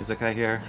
music I hear?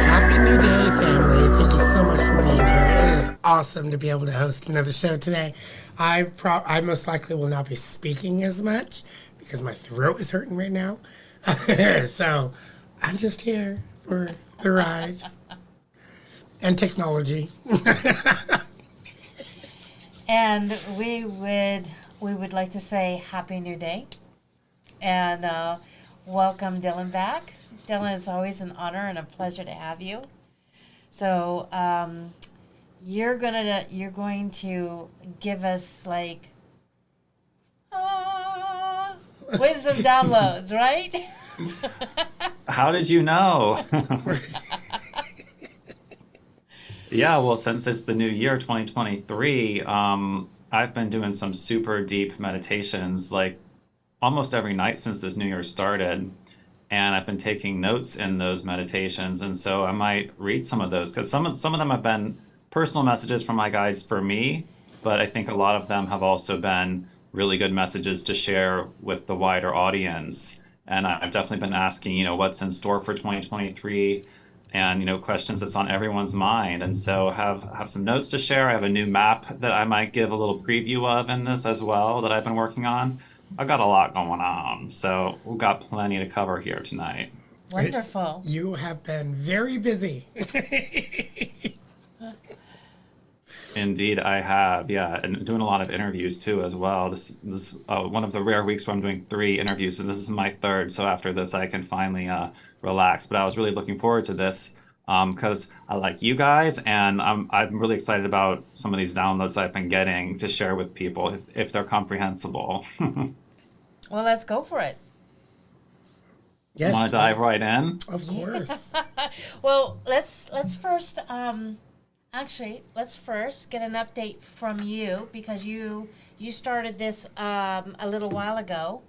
Happy New Day, family. Thank you so much for being here. It is awesome to be able to host another show today. I most likely will not be speaking as much because my throat is hurting right now. So I'm just here for the ride and technology. And we would like to say Happy New Day and welcome Dylan back. Dylan, it's always an honor and a pleasure to have you. So you're going to give us like wisdom downloads, right? How did you know? Yeah, well, since it's the new year, 2023, I've been doing some super deep meditations like almost every night since this new year started. And I've been taking notes in those meditations. And so I might read some of those because some of them have been personal messages from my guides for me, but I think a lot of them have also been really good messages to share with the wider audience. And I've definitely been asking, what's in store for 2023 and, questions that's on everyone's mind. And so have some notes to share. I have a new map that I might give a little preview of in this as well that I've been working on. I've got a lot going on, so we've got plenty to cover here tonight. Wonderful. You have been very busy. Indeed, I have, yeah, and doing a lot of interviews too as well. This one of the rare weeks where I'm doing 3 interviews, and this is my 3rd. So after this, I can finally relax. But I was really looking forward to this because I like you guys, and I'm really excited about some of these downloads I've been getting to share with people if they're comprehensible. Well, let's go for it. Yes, Want to dive please. right in? Of course. Well, let's first let's first get an update from you because you started this a little while ago,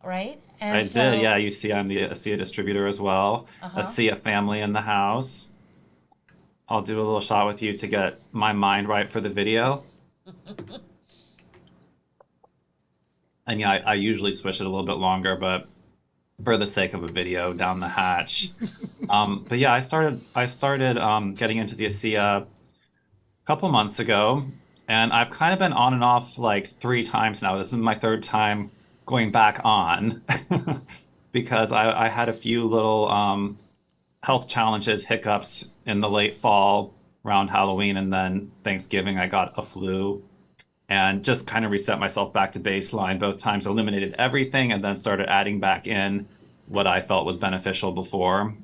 right? And I did, yeah. You see, I'm the ASEA distributor as well. ASEA family in the house. I'll do a little shot with you to get my mind right for the video. And yeah, I usually switch it a little bit longer, but for the sake of a video, down the hatch. But yeah, I started getting into the ASEA a couple months ago, And I've kind of been on and off like 3 times now. This is my third time going back on because I had a few little health challenges, hiccups in the late fall around Halloween, and then Thanksgiving, I got a flu and just kind of reset myself back to baseline. Both times eliminated everything and then started adding back in what I felt was beneficial before.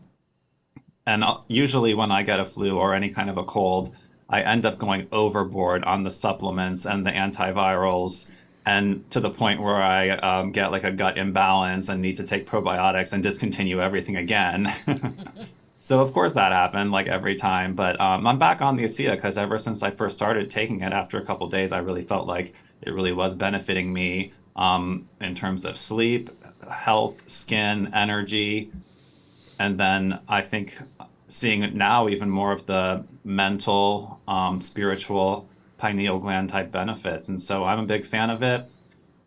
And usually when I get a flu or any kind of a cold, I end up going overboard on the supplements and the antivirals, and to the point where I get like a gut imbalance and need to take probiotics and discontinue everything again. So of course that happened like every time, but I'm back on the ASEA because ever since I first started taking it, after a couple days, I really felt like it really was benefiting me in terms of sleep, health, skin, energy, and then I think seeing it now even more of the mental, spiritual, pineal gland type benefits, and so I'm a big fan of it.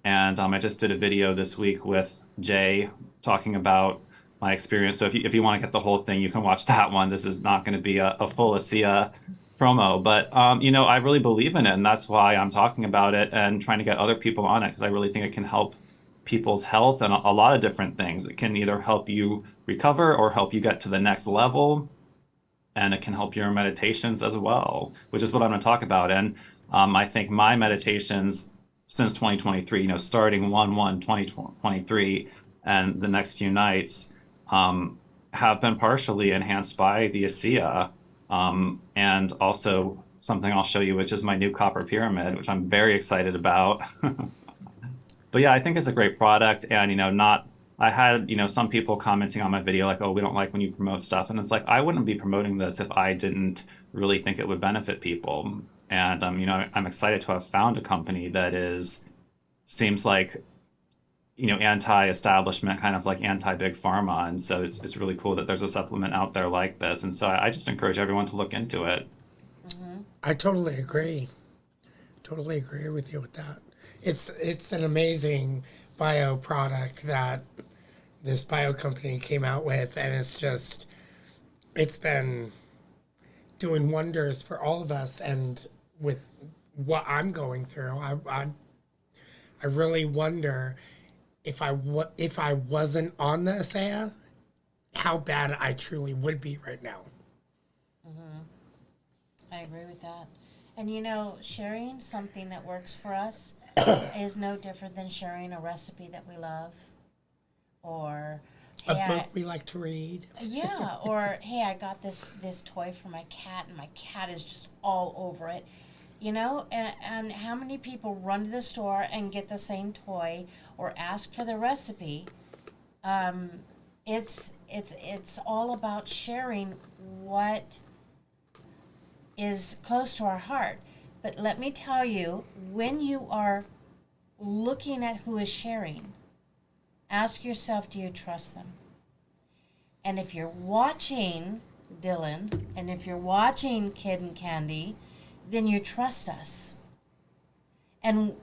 And I just did a video this week with Jay talking about my experience. So if you want to get the whole thing, you can watch that one. This is not going to be a full ASEA promo, but I really believe in it, and that's why I'm talking about it and trying to get other people on it because I really think it can help people's health and a lot of different things. It can either help you recover or help you get to the next level, and it can help your meditations as well, which is what I'm going to talk about. And I think my meditations since 2023, starting 1/1/2023 and the next few nights, have been partially enhanced by the ASEA, and also something I'll show you, which is my new copper pyramid, which I'm very excited about. But yeah, I think it's a great product, and I had some people commenting on my video like, "Oh, we don't like when you promote stuff," and it's like I wouldn't be promoting this if I didn't really think it would benefit people. And I'm excited to have found a company that seems like anti-establishment, kind of like anti-big pharma, and so it's really cool that there's a supplement out there like this. And so I just encourage everyone to look into it. I totally agree. Totally agree with you with that. It's an amazing bio product that this bio company came out with, and it's been doing wonders for all of us. And with what I'm going through, I really wonder if I wasn't on the ASEA, how bad I truly would be right now. I agree with that. And sharing something that works for us is no different than sharing a recipe that we love, or A book we like to read. yeah, or hey, I got this toy for my cat, and my cat is just all over it. And how many people run to the store and get the same toy or ask for the recipe? It's all about sharing what is close to our heart. But let me tell you, when you are looking at who is sharing, ask yourself, do you trust them? And if you're watching Dylan, and if you're watching Kid and Candy, then you trust us. And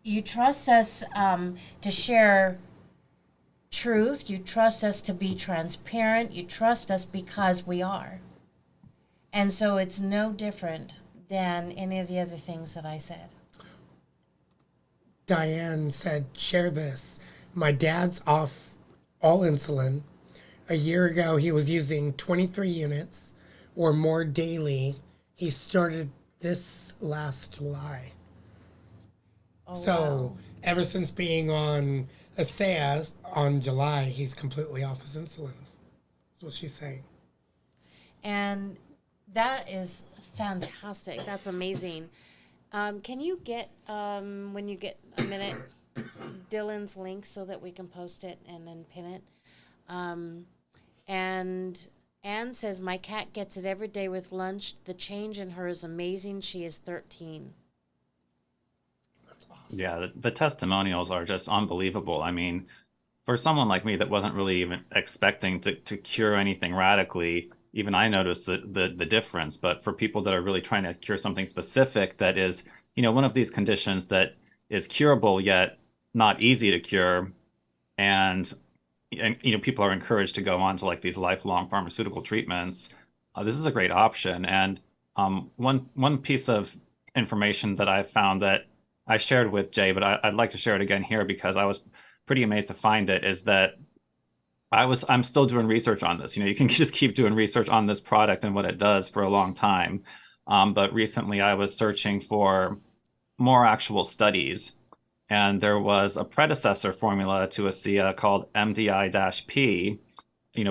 you trust us to share truth. You trust us to be transparent. You trust us because we are. And so it's no different than any of the other things that I said. Diane said, share this. My dad's off all insulin. A year ago, he was using 23 units or more daily. He started this last July. Oh, So wow. ever since being on ASEA on July, he's completely off his insulin. That's what she's saying. And that is fantastic. That's amazing. Can you get, when you get a minute, Dylan's link so that we can post it and then pin it? And Anne says, my cat gets it every day with lunch. The change in her is amazing. She is 13. That's awesome. Yeah, the testimonials are just unbelievable. I mean, for someone like me that wasn't really even expecting to cure anything radically, even I noticed the difference. But for people that are really trying to cure something specific that is, one of these conditions that is curable yet not easy to cure, and people are encouraged to go on to like these lifelong pharmaceutical treatments. This is a great option. And one piece of information that I found that I shared with Jay, but I'd like to share it again here because I was pretty amazed to find it, is that I'm still doing research on this. You can just keep doing research on this product and what it does for a long time. But recently I was searching for more actual studies, and there was a predecessor formula to ASEA called MDI-P,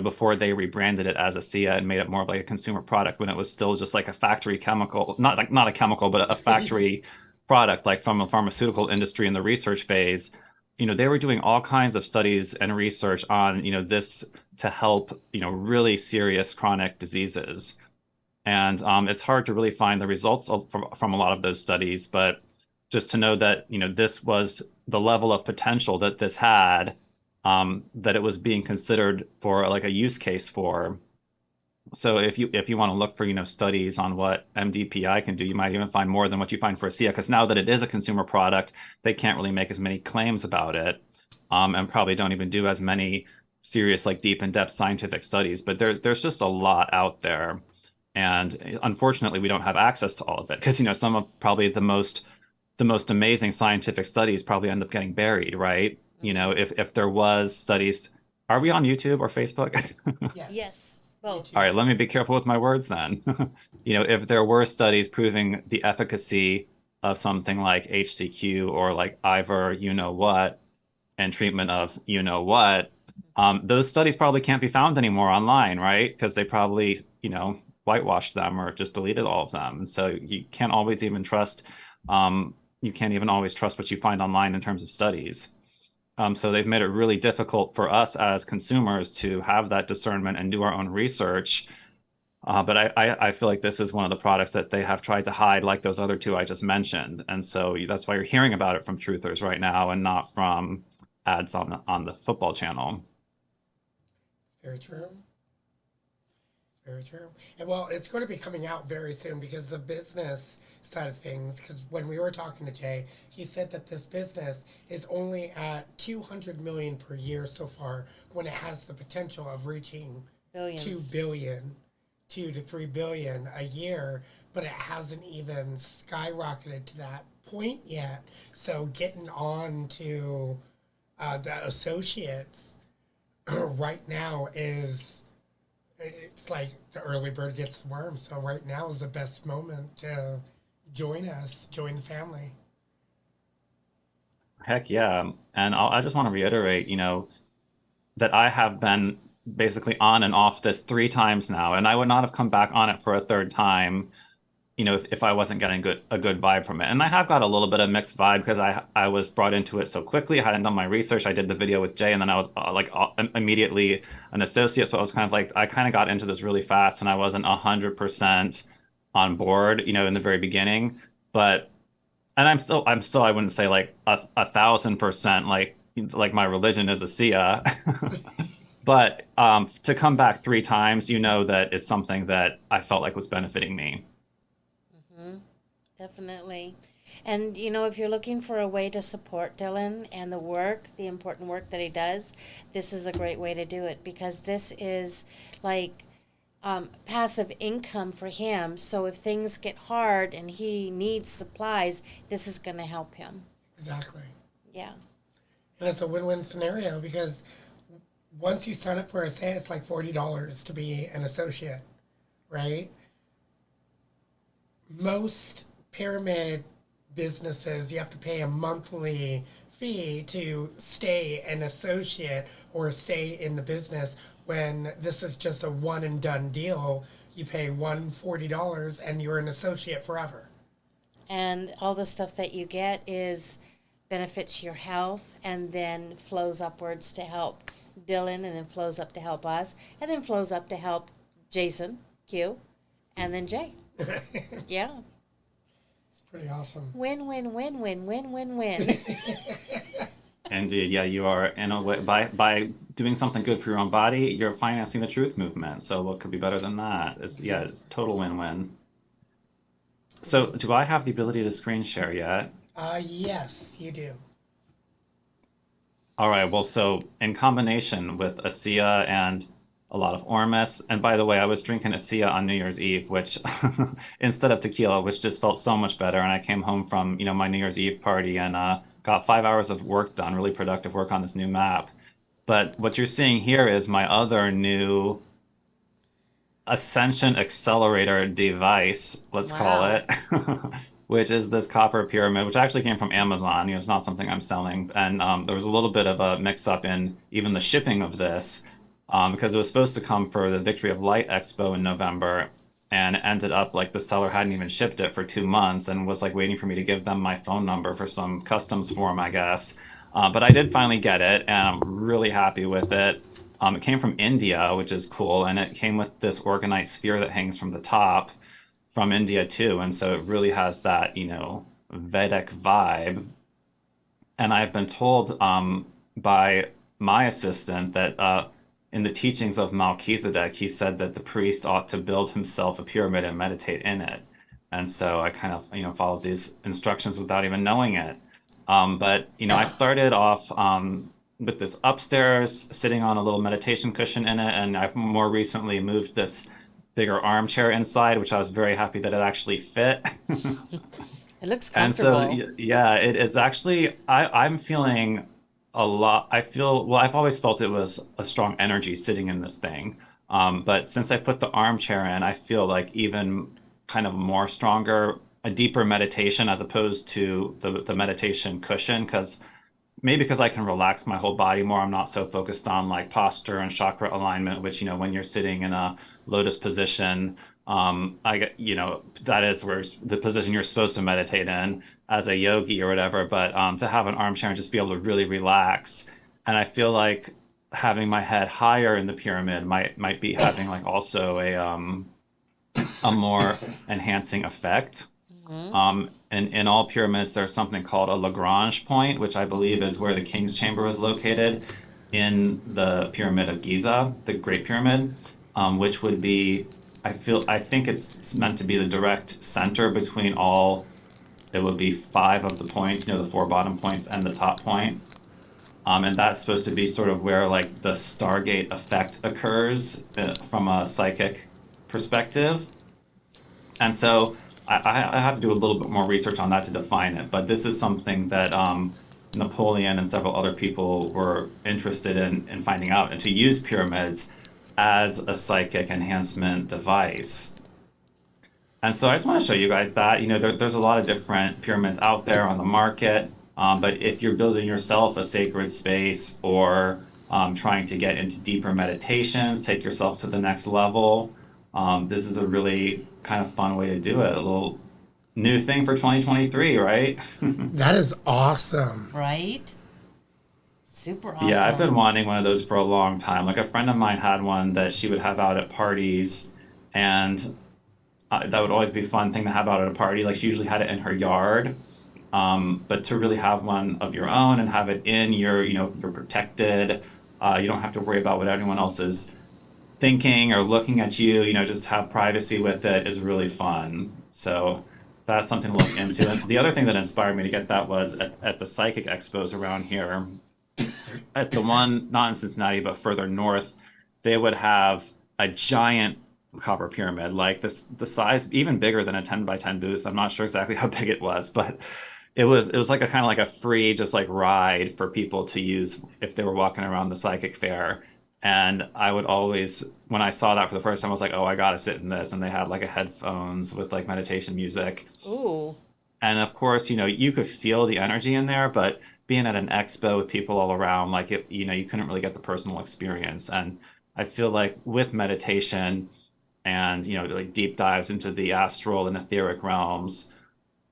before they rebranded it as ASEA and made it more of like a consumer product, when it was still just like a factory chemical, not a chemical, but a factory product, like from a pharmaceutical industry in the research phase. They were doing all kinds of studies and research on, this to help, really serious chronic diseases. And it's hard to really find the results from a lot of those studies, but just to know that, this was the level of potential that this had, that it was being considered for like a use case for. So if you want to look for, studies on what MDPI can do, you might even find more than what you find for ASEA, because now that it is a consumer product, they can't really make as many claims about it, and probably don't even do as many serious, like deep in-depth scientific studies. But there's just a lot out there. And unfortunately, we don't have access to all of it because, some of probably the most amazing scientific studies probably end up getting buried, right? If there was studies, are we on YouTube or Facebook? Yes, both. All right, let me be careful with my words then. If there were studies proving the efficacy of something like HCQ or like Ivor, what, and treatment of what, those studies probably can't be found anymore online, right? Because they probably, whitewashed them or just deleted all of them. And so you can't always even trust, you can't even always trust what you find online in terms of studies. So they've made it really difficult for us as consumers to have that discernment and do our own research. But I feel like this is one of the products that they have tried to hide, like those other two I just mentioned. And so that's why you're hearing about it from truthers right now and not from ads on the football channel. Very true. Very true. And well, it's going to be coming out very soon because the business side of things, because when we were talking to Jay, he said that this business is only at 200 million per year so far, when it has the potential of reaching Billions. 2 billion, 2 to 3 billion a year, but it hasn't even skyrocketed to that point yet. So getting on to the associates right now it's like the early bird gets the worm. So right now is the best moment to join us, join the family. Heck yeah. And I just want to reiterate, that I have been basically on and off this 3 times now, and I would not have come back on it for a third time, if I wasn't getting a good vibe from it. And I have got a little bit of mixed vibe because I was brought into it so quickly. I hadn't done my research. I did the video with Jay, and then I was immediately an associate. So I was kind of like, I kind of got into this really fast, and I wasn't 100% on board, in the very beginning. But, and I'm still, I wouldn't say like 1,000%, like my religion is ASEA. But to come back 3 times, that it's something that I felt like was benefiting me. Definitely. And, if you're looking for a way to support Dylan and the important work that he does, this is a great way to do it, because this is like passive income for him. So if things get hard and he needs supplies, this is going to help him. Exactly. Yeah. And it's a win-win scenario because once you sign up for a say, it's like $40 to be an associate, right? Most pyramid businesses, you have to pay a monthly fee to stay an associate or stay in the business, when this is just a one and done deal. You pay $140 and you're an associate forever. And all the stuff that you get is benefits your health, and then flows upwards to help Dylan, and then flows up to help us, and then flows up to help Jason, Q, and then Jay. Yeah. Pretty awesome. Win, win, win, win, win, win, win. Indeed, yeah, you are, in a way, by doing something good for your own body, you're financing the truth movement. So what could be better than that? It's total win-win. So do I have the ability to screen share yet? Yes, you do. All right, well, so in combination with ASEA and a lot of ormus. And by the way, I was drinking a Sia on New Year's Eve, which instead of tequila, which just felt so much better. And I came home from, my New Year's Eve party and got 5 hours of work done, really productive work on this new map. But what you're seeing here is my other new Ascension Accelerator device, let's call Wow. it, which is this copper pyramid, which actually came from Amazon. It's not something I'm selling. And there was a little bit of a mix up in even the shipping of this because it was supposed to come for the Victory of Light Expo in November. And it ended up like the seller hadn't even shipped it for 2 months and was like waiting for me to give them my phone number for some customs form, I guess. But I did finally get it, and I'm really happy with it. It came from India, which is cool, and it came with this organite sphere that hangs from the top from India too. And so it really has that, Vedic vibe. And I've been told by my assistant that in the teachings of Melchizedek, he said that the priest ought to build himself a pyramid and meditate in it. And so I kind of, followed these instructions without even knowing it. But I started off with this upstairs, sitting on a little meditation cushion in it, and I've more recently moved this bigger armchair inside, which I was very happy that it actually fit. It looks And so, comfortable. yeah, it is actually, I'm feeling a lot. Well, I've always felt it was a strong energy sitting in this thing. But since I put the armchair in, I feel like even kind of more stronger, a deeper meditation as opposed to the meditation cushion, because I can relax my whole body more. I'm not so focused on like posture and chakra alignment, which, when you're sitting in a lotus position, I get, that is where the position you're supposed to meditate in as a yogi or whatever. But to have an armchair and just be able to really relax. And I feel like having my head higher in the pyramid might be having like also a more enhancing effect. And in all pyramids, there's something called a Lagrange point, which I believe is where the King's Chamber was located in the Pyramid of Giza, the Great Pyramid, which would be, I think it's meant to be the direct center between all, it would be 5 of the points, the 4 bottom points and the top point. And that's supposed to be sort of where like the Stargate effect occurs from a psychic perspective. And so I have to do a little bit more research on that to define it, but this is something that Napoleon and several other people were interested in finding out, and to use pyramids as a psychic enhancement device. And so I just want to show you guys that, there's a lot of different pyramids out there on the market, but if you're building yourself a sacred space or trying to get into deeper meditations, take yourself to the next level, this is a really kind of fun way to do it. A little new thing for 2023, right? That is awesome. Right? Super awesome. Yeah, I've been wanting one of those for a long time. Like a friend of mine had one that she would have out at parties, and that would always be a fun thing to have out at a party. Like she usually had it in her yard. But to really have one of your own and have it in you're protected. You don't have to worry about what anyone else is thinking or looking at you, just have privacy with it is really fun. So that's something to look into. And the other thing that inspired me to get that was at the psychic expos around here, at the one, not in Cincinnati, but further north, they would have a giant copper pyramid, like the size, even bigger than a 10 by 10 booth. I'm not sure exactly how big it was, but it was like a kind of like a free, just like ride for people to use if they were walking around the psychic fair. And I would always, when I saw that for the first time, I was like, oh, I gotta sit in this. And they had like a headphones with like meditation music. Ooh. And of course, you could feel the energy in there, but being at an expo with people all around, like you couldn't really get the personal experience. And I feel like with meditation and, like deep dives into the astral and etheric realms,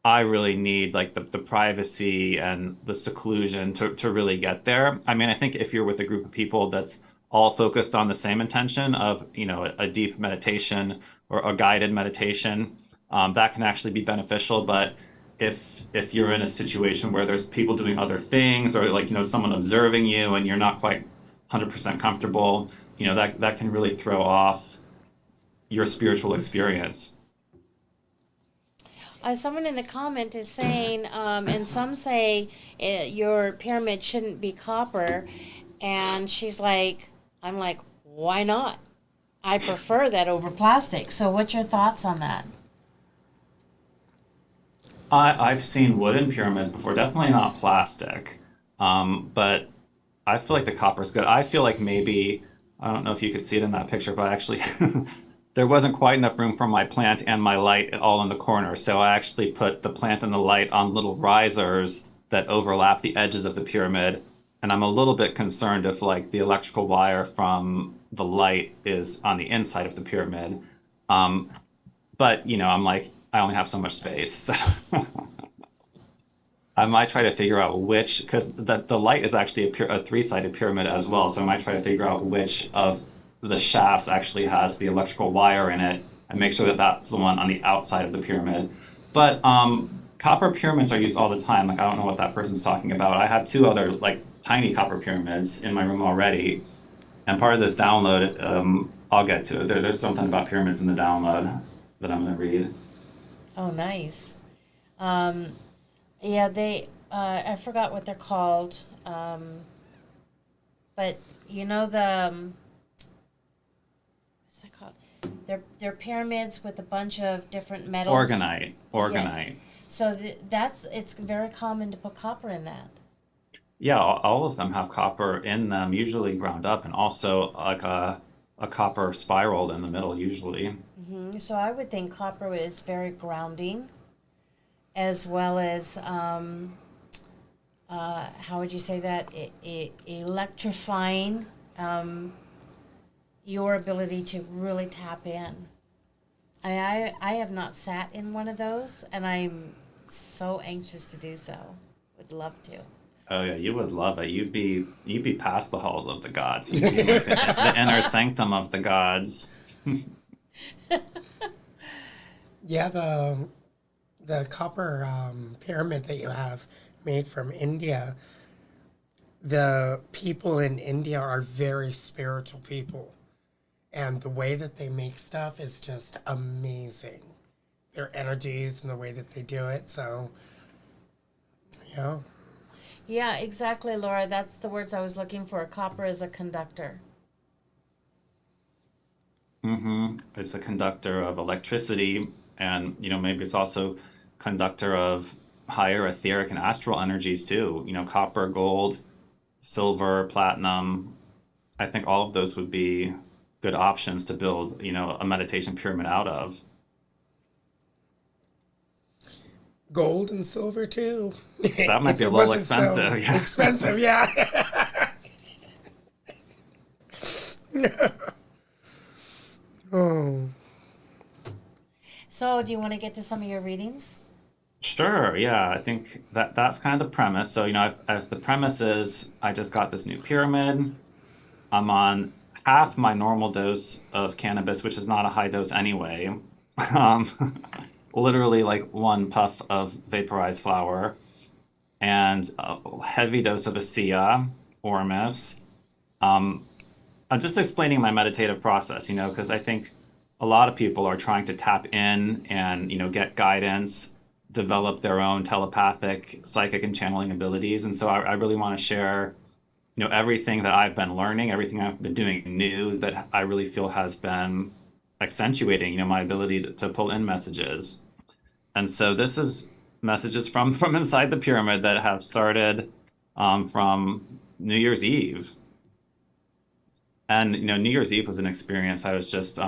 I really need like the privacy and the seclusion to really get there. I mean, I think if you're with a group of people that's all focused on the same intention of, a deep meditation or a guided meditation, that can actually be beneficial. But if you're in a situation where there's people doing other things or like, someone observing you and you're not quite 100% comfortable, that can really throw off your spiritual experience. Someone in the comment is saying, and some say your pyramid shouldn't be copper, and I'm like, why not? I prefer that over plastic. So what's your thoughts on that? I've seen wooden pyramids before, definitely not plastic. But I feel like the copper's good. I feel like maybe, I don't know if you could see it in that picture, but actually there wasn't quite enough room for my plant and my light all in the corner. So I actually put the plant and the light on little risers that overlap the edges of the pyramid. And I'm a little bit concerned if like the electrical wire from the light is on the inside of the pyramid. Um, but I'm like, I only have so much space. So I might try to figure out which, because the light is actually a three-sided pyramid as well. So I might try to figure out which of the shafts actually has the electrical wire in it and make sure that that's the one on the outside of the pyramid. But copper pyramids are used all the time. Like, I don't know what that person's talking about. I have two other like tiny copper pyramids in my room already. And part of this download, I'll get to it. There's something about pyramids in the download that I'm going to read. Oh, nice. Yeah, I forgot what they're called. But you know what's that called? They're pyramids with a bunch of different metals. Organite. Yes. So it's very common to put copper in that. Yeah, all of them have copper in them, usually ground up, and also like a copper spiral in the middle, usually. So I would think copper is very grounding, as well as how would you say that? Electrifying your ability to really tap in. I have not sat in one of those, and I'm so anxious to do so. Would love to. Oh yeah, you would love it. You'd be past the halls of the gods. You'd be like the inner sanctum of the gods. Yeah, the copper pyramid that you have made from India, the people in India are very spiritual people. And the way that they make stuff is just amazing. Their energies and the way that they do it. So, yeah. Yeah, exactly, Laura. That's the words I was looking for. Copper is a conductor. It's a conductor of electricity, and maybe it's also conductor of higher etheric and astral energies too. Copper, gold, silver, platinum. I think all of those would be good options to build, a meditation pyramid out of. Gold and silver too. That might If be a it little wasn't so expensive. Yeah. expensive, yeah. Oh, So, do you want to get to some of your readings? Sure, yeah. I think that's kind of the premise. So, if the premise is I just got this new pyramid, I'm on half my normal dose of cannabis, which is not a high dose anyway. Um, Literally like one puff of vaporized flower and a heavy dose of ASEA, Ormus. I'm just explaining my meditative process, because I think a lot of people are trying to tap in and, get guidance, develop their own telepathic, psychic, and channeling abilities. And so I really want to share, everything that I've been learning, everything I've been doing new that I really feel has been accentuating, my ability to pull in messages. And so this is messages from inside the pyramid that have started from New Year's Eve. And New Year's Eve was an experience. I was just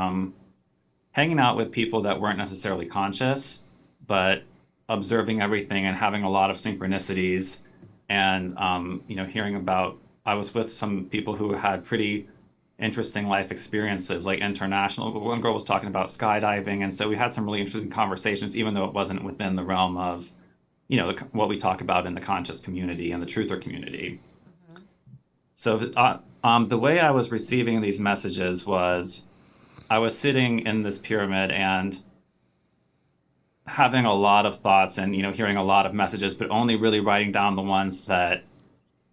hanging out with people that weren't necessarily conscious, but observing everything and having a lot of synchronicities. And hearing about. I was with some people who had pretty interesting life experiences, like international. One girl was talking about skydiving, and so we had some really interesting conversations, even though it wasn't within the realm of, what we talk about in the conscious community and the truther community. So the way I was receiving these messages was, I was sitting in this pyramid and having a lot of thoughts and hearing a lot of messages, but only really writing down the ones that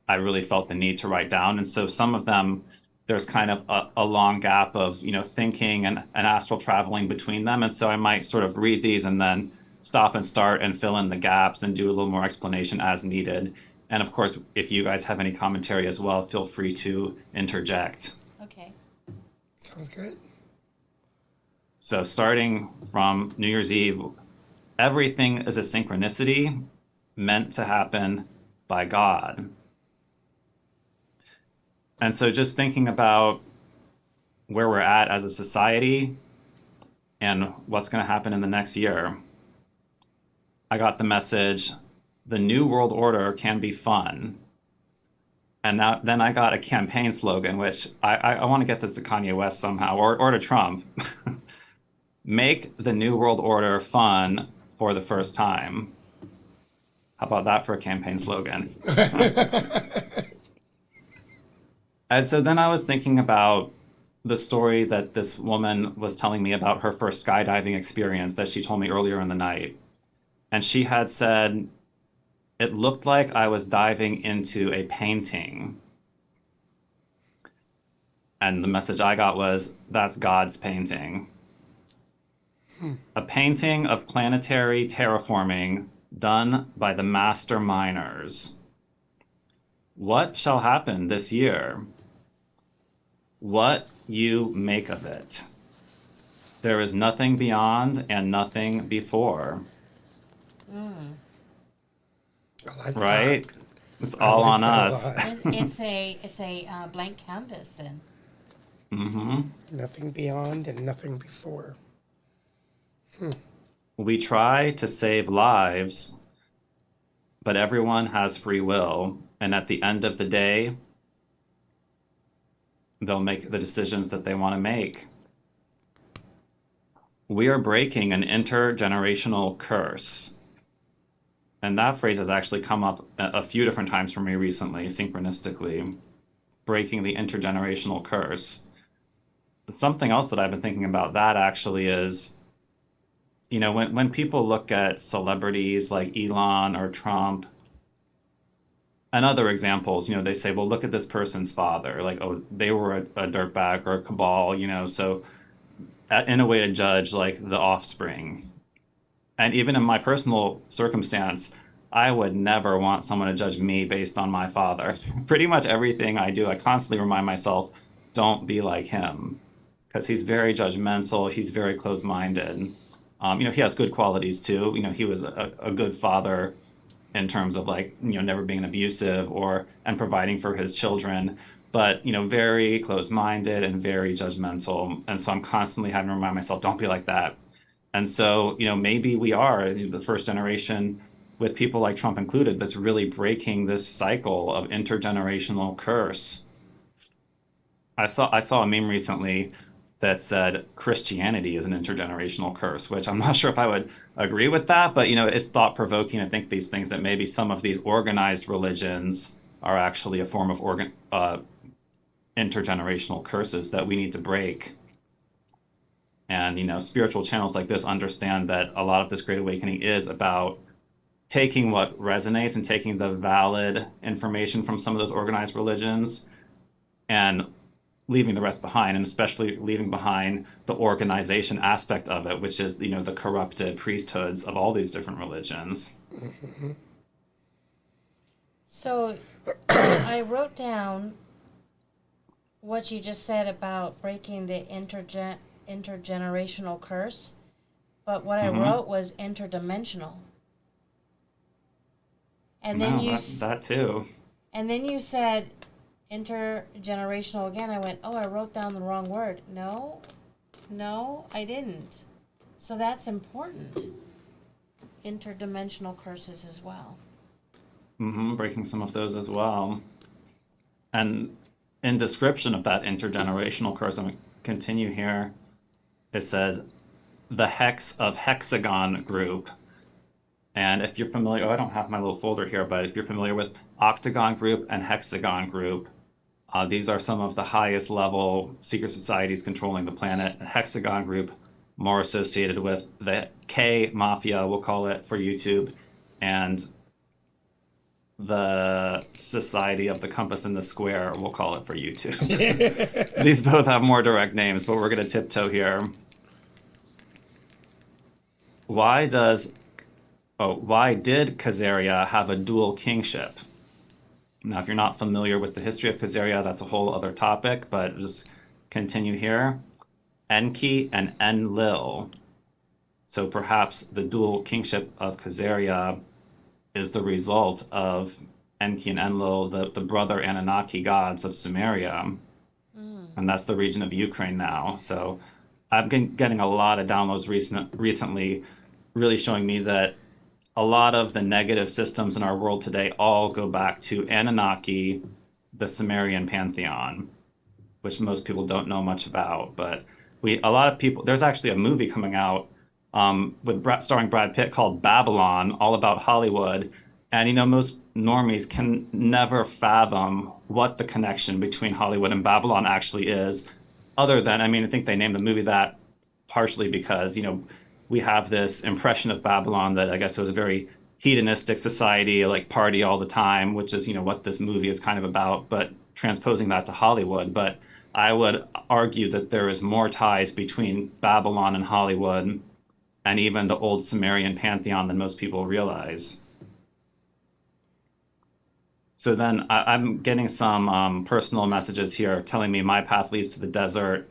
I really felt the need to write down. And so some of them, there's kind of a long gap of, thinking and astral traveling between them. And so I might sort of read these and then stop and start and fill in the gaps and do a little more explanation as needed. And of course, if you guys have any commentary as well, feel free to interject. Okay. sounds good. So starting from New Year's Eve, everything is a synchronicity meant to happen by God. And so just thinking about where we're at as a society and what's going to happen in the next year, I got the message, the New World Order can be fun. And then I got a campaign slogan, which I want to get this to Kanye West somehow, or to Trump. Make the New World Order fun for the first time. How about that for a campaign slogan? And so then I was thinking about the story that this woman was telling me about her first skydiving experience that she told me earlier in the night. And she had said, it looked like I was diving into a painting. And the message I got was, that's God's painting. A painting of planetary terraforming done by the master miners. What shall happen this year? What you make of it. There is nothing beyond and nothing before. I like Right? that. It's I all like on that a us. lot. It's a blank canvas then. Nothing beyond and nothing before. We try to save lives, but everyone has free will. And at the end of the day, they'll make the decisions that they want to make. We are breaking an intergenerational curse. And that phrase has actually come up a few different times for me recently, synchronistically. Breaking the intergenerational curse. Something else that I've been thinking about that actually is, you know, when people look at celebrities like Elon or Trump and other examples, you know, they say, well, look at this person's father. Like, oh, they were a dirtbag or a cabal, you know, so in a way to judge like the offspring. And even in my personal circumstance, I would never want someone to judge me based on my father. Pretty much everything I do, I constantly remind myself, don't be like him. Because he's very judgmental, he's very closed-minded. You know, he has good qualities too. You know, he was a good father in terms of like, you know, never being abusive and providing for his children. But, you know, very closed-minded and very judgmental. And so I'm constantly having to remind myself, don't be like that. And so, you know, maybe we are the first generation with people like Trump included that's really breaking this cycle of intergenerational curse. I saw a meme recently that said Christianity is an intergenerational curse, which I'm not sure if I would agree with that, but you know, it's thought-provoking to think these things, that maybe some of these organized religions are actually a form of intergenerational curses that we need to break. And you know, spiritual channels like this understand that a lot of this Great Awakening is about taking what resonates and taking the valid information from some of those organized religions and leaving the rest behind, and especially leaving behind the organization aspect of it, which is, you know, the corrupted priesthoods of all these different religions. So I wrote down what you just said about breaking the intergenerational curse, but what I wrote was interdimensional. And then That too. And then you said intergenerational again. I went, oh, I wrote down the wrong word. No, I didn't. So that's important. Interdimensional curses as well. Breaking some of those as well. And in description of that intergenerational curse, I'm going to continue here. It says, the hex of hexagon group. And if you're familiar, I don't have my little folder here, but if you're familiar with octagon group and hexagon group, these are some of the highest level secret societies controlling the planet. Hexagon group, more associated with the K Mafia, we'll call it for YouTube, and the Society of the Compass and the Square, we'll call it for YouTube. These both have more direct names, but we're going to tiptoe here. Why did Khazaria have a dual kingship? Now, if you're not familiar with the history of Khazaria, that's a whole other topic, but just continue here. Enki and Enlil. So perhaps the dual kingship of Khazaria is the result of Enki and Enlil, the brother Anunnaki gods of Sumeria. And that's the region of Ukraine now. So I've been getting a lot of downloads recently, really showing me that a lot of the negative systems in our world today all go back to Anunnaki, the Sumerian pantheon, which most people don't know much about. But a lot of people, there's actually a movie coming out starring Brad Pitt called Babylon, all about Hollywood. And most normies can never fathom what the connection between Hollywood and Babylon actually is, other than, I think they named the movie that partially because, we have this impression of Babylon that I guess it was a very hedonistic society, like party all the time, which is, what this movie is kind of about, but transposing that to Hollywood. But I would argue that there is more ties between Babylon and Hollywood and even the old Sumerian pantheon than most people realize. So then I'm getting some personal messages here telling me my path leads to the desert.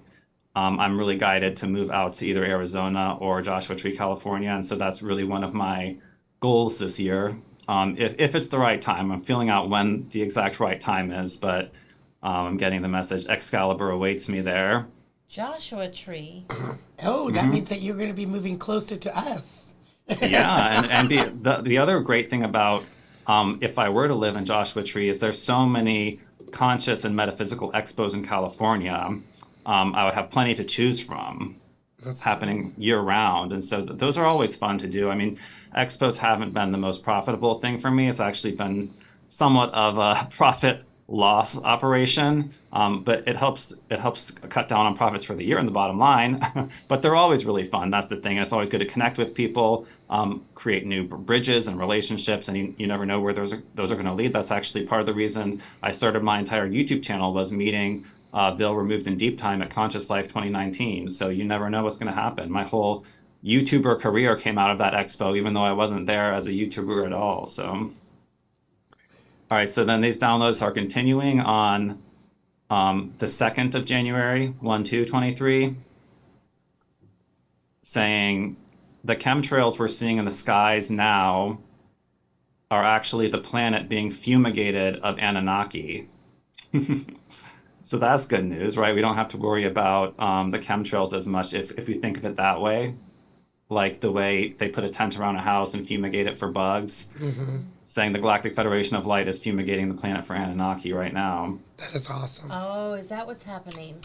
I'm really guided to move out to either Arizona or Joshua Tree, California. And so that's really one of my goals this year. If it's the right time, I'm feeling out when the exact right time is, but I'm getting the message Excalibur awaits me there. Joshua Tree. Oh, that means that you're going to be moving closer to us. Yeah, and the other great thing about if I were to live in Joshua Tree is there's so many conscious and metaphysical expos in California. I would have plenty to choose from. That's happening year round. And so those are always fun to do. Expos haven't been the most profitable thing for me. It's actually been somewhat of a profit loss operation, but it helps cut down on profits for the year in the bottom line. But they're always really fun. That's the thing. It's always good to connect with people, create new bridges and relationships, and you never know where those are going to lead. That's actually part of the reason I started my entire YouTube channel, was meeting Bill Removed in Deep Time at Conscious Life 2019. So you never know what's going to happen. My whole YouTuber career came out of that expo, even though I wasn't there as a YouTuber at all. So, all right, so then these downloads are continuing on the 2nd of January, 1/2/23, saying the chemtrails we're seeing in the skies now are actually the planet being fumigated of Anunnaki. So that's good news, right? We don't have to worry about the chemtrails as much if we think of it that way. Like the way they put a tent around a house and fumigate it for bugs. Saying the Galactic Federation of Light is fumigating the planet for Anunnaki right now. That is awesome. Oh, is that what's happening?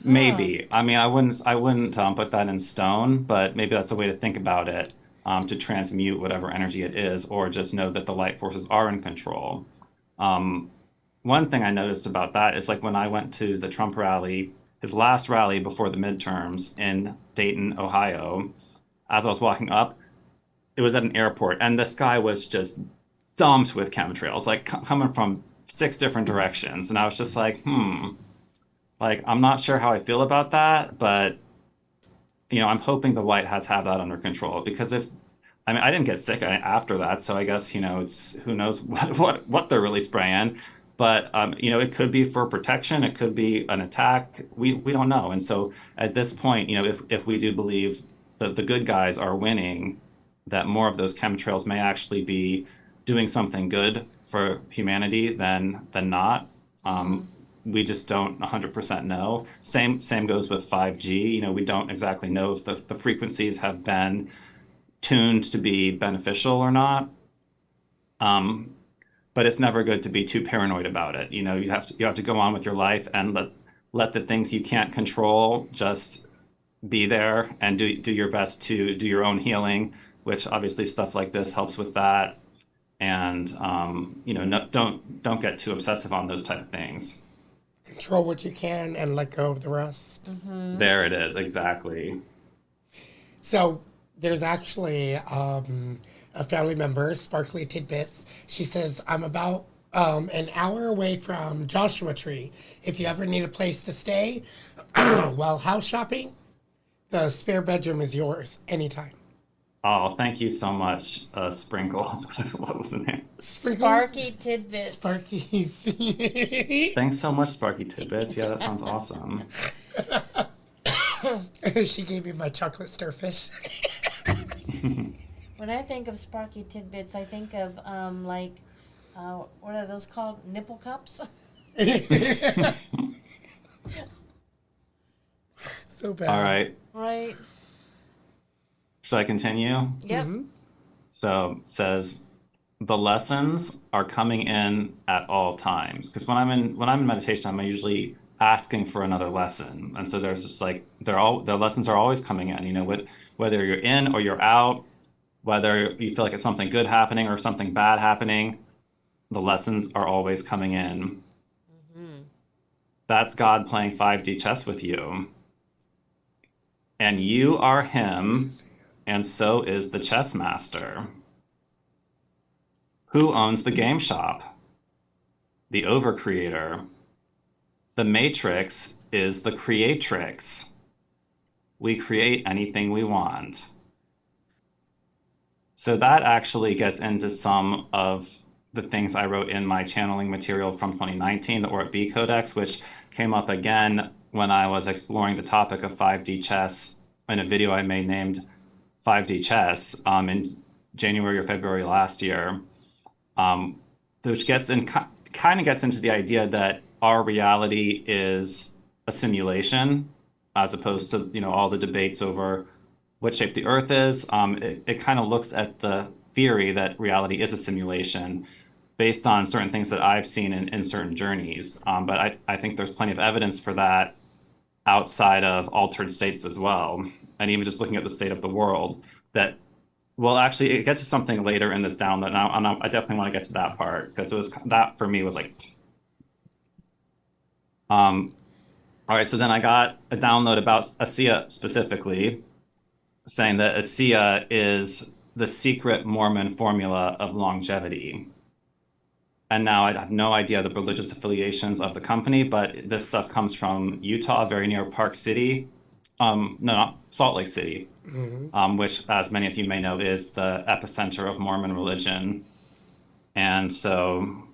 Maybe. I wouldn't put that in stone, but maybe that's a way to think about it, to transmute whatever energy it is, or just know that the light forces are in control. One thing I noticed about that is, like, when I went to the Trump rally, his last rally before the midterms in Dayton, Ohio, as I was walking up, it was at an airport, and the sky was just dumped with chemtrails, like coming from 6 different directions. And I was just like, like, I'm not sure how I feel about that, but, I'm hoping the White Hats have that under control, because I didn't get sick after that, so I guess, it's, who knows what they're really spraying. But, it could be for protection. It could be an attack. We don't know. And so at this point, if we do believe that the good guys are winning, that more of those chemtrails may actually be doing something good for humanity than not. We just don't 100% know. Same goes with 5G. We don't exactly know if the frequencies have been tuned to be beneficial or not. But it's never good to be too paranoid about it. You have to go on with your life and let the things you can't control just be there, and do your best to do your own healing, which obviously stuff like this helps with that. And don't get too obsessive on those type of things. Control what you can and let go of the rest. There it is, exactly. So there's actually a family member, Sparkly Tidbits. She says, I'm about an hour away from Joshua Tree. If you ever need a place to stay while house shopping, the spare bedroom is yours anytime. Oh, thank you so much, Sprinkles. What was the name? Sparky Tidbits. Sparky's. Thanks so much, Sparky Tidbits. Yeah, that sounds awesome. She gave me my chocolate starfish. When I think of Sparky tidbits, I think of what are those called? Nipple cups. So bad. All right. Right. Should I continue? Yep. So it says the lessons are coming in at all times. Because when I'm in meditation, I'm usually asking for another lesson. And so there's just like the lessons are always coming in, whether you're in or you're out, whether you feel like it's something good happening or something bad happening, the lessons are always coming in. That's God playing 5D chess with you. And you are him, and so is the chess master. Who owns the game shop? The overcreator. The matrix is the creatrix. We create anything we want. So that actually gets into some of the things I wrote in my channeling material from 2019, the Orbit B Codex, which came up again when I was exploring the topic of 5D chess in a video I made named 5D chess in January or February last year, which kind of gets into the idea that our reality is a simulation, as opposed to all the debates over what shape the Earth is. It kind of looks at the theory that reality is a simulation based on certain things that I've seen in certain journeys. But I think there's plenty of evidence for that outside of altered states as well. And even just looking at the state of the world, that, well, actually, it gets to something later in this download. And I definitely want to get to that part, because that for me was like, all right, so then I got a download about ASEA specifically, saying that ASEA is the secret Mormon formula of longevity. And now I have no idea the religious affiliations of the company, but this stuff comes from Utah, very near Park City. No, not Salt Lake City, which, as many of you may know, is the epicenter of Mormon religion. And so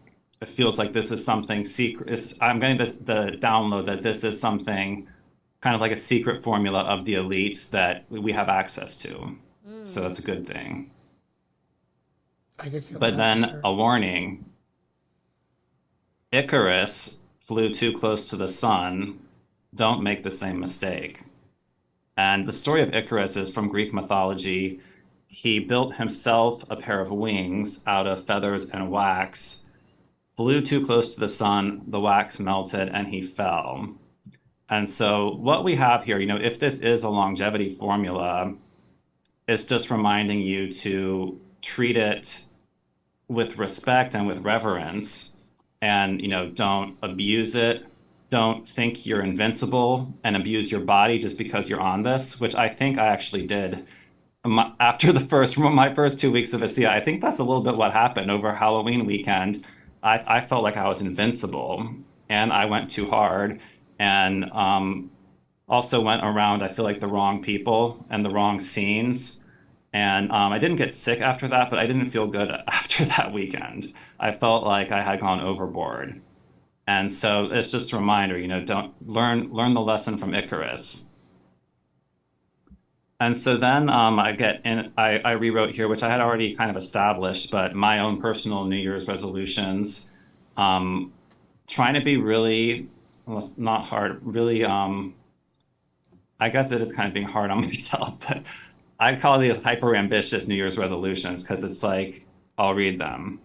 it feels like this is something secret. I'm getting the download that this is something kind of like a secret formula of the elites that we have access to. So that's a good thing. I can feel But that then for sure. a warning. Icarus flew too close to the sun. Don't make the same mistake. And the story of Icarus is from Greek mythology. He built himself a pair of wings out of feathers and wax, flew too close to the sun, the wax melted, and he fell. And so what we have here, if this is a longevity formula, it's just reminding you to treat it with respect and with reverence, and don't abuse it. Don't think you're invincible and abuse your body just because you're on this, which I think I actually did. After my first 2 weeks of ASEA, I think that's a little bit what happened over Halloween weekend. I felt like I was invincible, and I went too hard, and also went around, I feel like, the wrong people and the wrong scenes. And I didn't get sick after that, but I didn't feel good after that weekend. I felt like I had gone overboard. And so it's just a reminder, don't learn the lesson from Icarus. And so then I rewrote here, which I had already kind of established, but my own personal New Year's resolutions, trying to be really, well, not hard, really, I guess it is kind of being hard on myself, but I call these hyper ambitious New Year's resolutions, because it's like, I'll read them.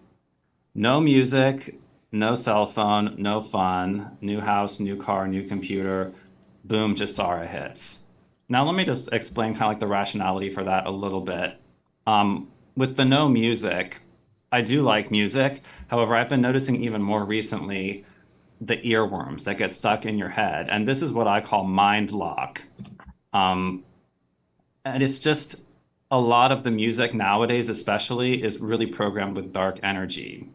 No music, no cell phone, no fun, new house, new car, new computer, boom, Jasara hits. Now, let me just explain kind of like the rationality for that a little bit. With the no music, I do like music. However, I've been noticing even more recently the earworms that get stuck in your head. And this is what I call mind lock. And it's just a lot of the music nowadays, especially, is really programmed with dark energy.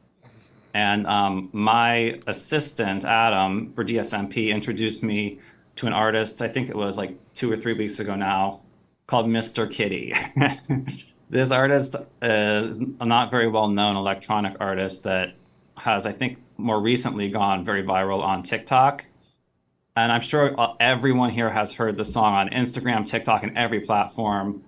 And my assistant, Adam, for DSMP, introduced me to an artist, I think it was like 2 or 3 weeks ago now, called Mr. Kitty. This artist is a not very well-known electronic artist that has, I think, more recently gone very viral on TikTok. And I'm sure everyone here has heard the song on Instagram, TikTok, and every platform,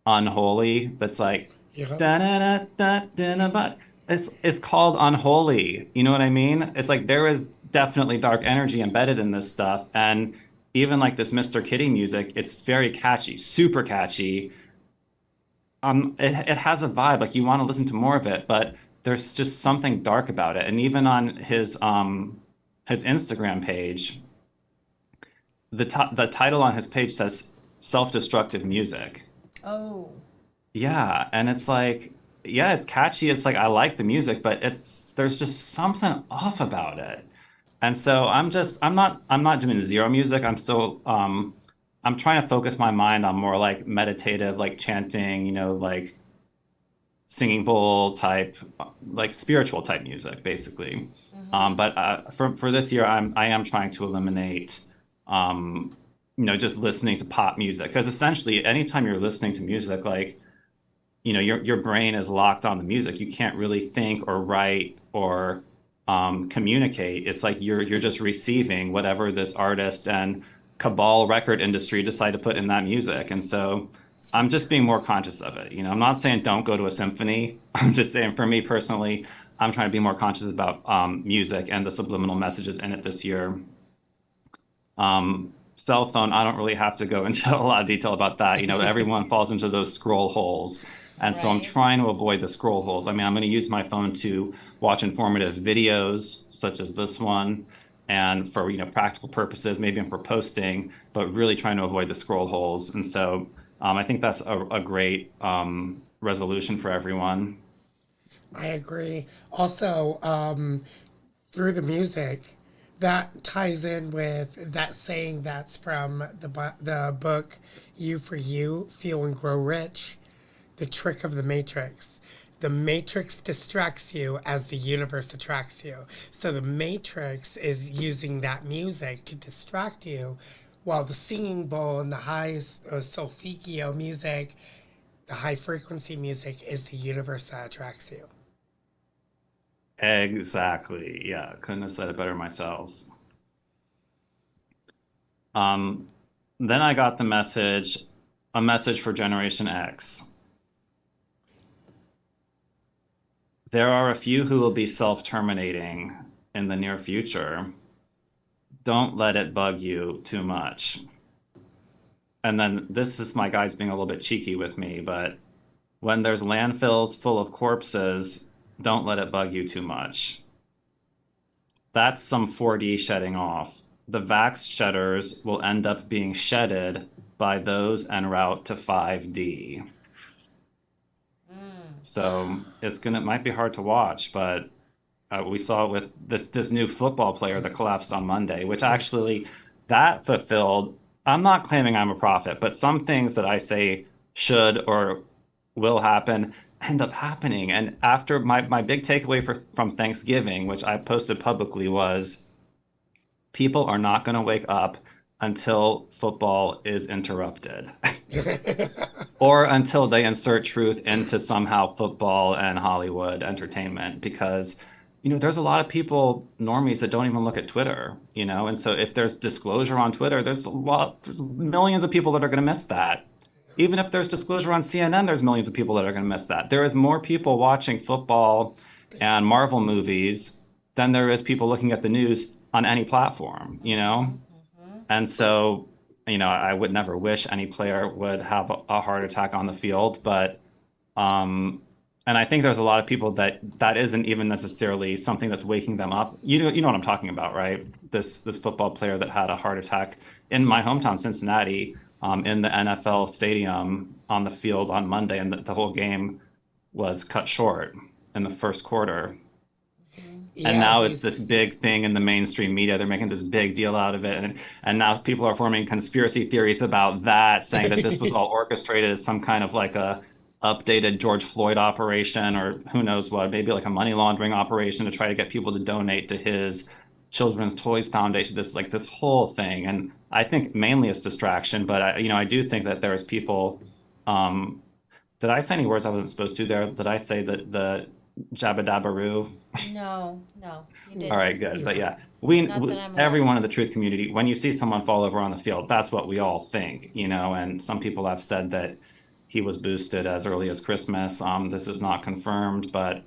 Unholy. That's like, Yeah. da da da da da da. But it's called Unholy. You know what I mean? It's like there is definitely dark energy embedded in this stuff. And even like this Mr. Kitty music, it's very catchy, super catchy. It has a vibe, like you want to listen to more of it, but there's just something dark about it. And even on his Instagram page, the title on his page says self-destructive music. Oh, Yeah, and it's like, yeah, it's catchy. It's like I like the music, but it's there's just something off about it. And so I'm not doing zero music. I'm trying to focus my mind on more like meditative, like chanting, like singing bowl type, like spiritual type music, basically. But for this year, I am trying to eliminate, just listening to pop music because essentially, anytime you're listening to music, like your brain is locked on the music. You can't really think or write or communicate. It's like you're just receiving whatever this artist and cabal record industry decide to put in that music. And so I'm just being more conscious of it. I'm not saying don't go to a symphony. I'm just saying for me personally, I'm trying to be more conscious about music and the subliminal messages in it this year. Cell phone, I don't really have to go into a lot of detail about that. Everyone falls into those scroll holes. And so I'm right. trying to avoid the scroll holes. I mean, I'm going to use my phone to watch informative videos such as this one and for, practical purposes, maybe even for posting, but really trying to avoid the scroll holes. And so I think that's a great resolution for everyone. I agree. Also, through the music, that ties in with that saying that's from the book "You for You, Feel and Grow Rich," the trick of the Matrix. The Matrix distracts you as the universe attracts you. So the Matrix is using that music to distract you, while the singing bowl and the high solfeggio music, the high frequency music, is the universe that attracts you. Exactly. Yeah, couldn't have said it better myself. Um, then I got a message for Generation X. There are a few who will be self-terminating in the near future. Don't let it bug you too much. And then this is my guys being a little bit cheeky with me, but when there's landfills full of corpses, don't let it bug you too much. That's some 4D shedding off. The vax shedders will end up being shedded by those en route to 5D. So it might be hard to watch, but we saw it with this new football player that collapsed on Monday, which actually that fulfilled. I'm not claiming I'm a prophet, but some things that I say should or will happen end up happening. And after my big takeaway from Thanksgiving, which I posted publicly, was people are not going to wake up until football is interrupted or until they insert truth into somehow football and Hollywood entertainment because there's a lot of people normies that don't even look at Twitter, and so if there's disclosure on Twitter, there's millions of people that are going to miss that. Even if there's disclosure on CNN, there's millions of people that are going to miss that. There is more people watching football and Marvel movies than there is people looking at the news on any platform. And so, I would never wish any player would have a heart attack on the field, but and I think there's a lot of people that isn't even necessarily something that's waking them up. You know what I'm talking about, right? This football player that had a heart attack in my hometown, Cincinnati, in the NFL stadium on the field on Monday, and the whole game was cut short in the first quarter. And Yeah, now it's this he's big thing in the mainstream media. They're making this big deal out of it. And now people are forming conspiracy theories about that, saying that this was all orchestrated as some kind of like a updated George Floyd operation or who knows what, maybe like a money laundering operation to try to get people to donate to his Children's Toys Foundation, this whole thing. And I think mainly it's distraction, but I do think that there's people, did I say any words I wasn't supposed to there? Did I say that Jabba Dabbaroo. No, no, you All didn't. right, good. But yeah, we, Not that I'm aware. everyone in the truth community, when you see someone fall over on the field, that's what we all think, and some people have said that he was boosted as early as Christmas. This is not confirmed, but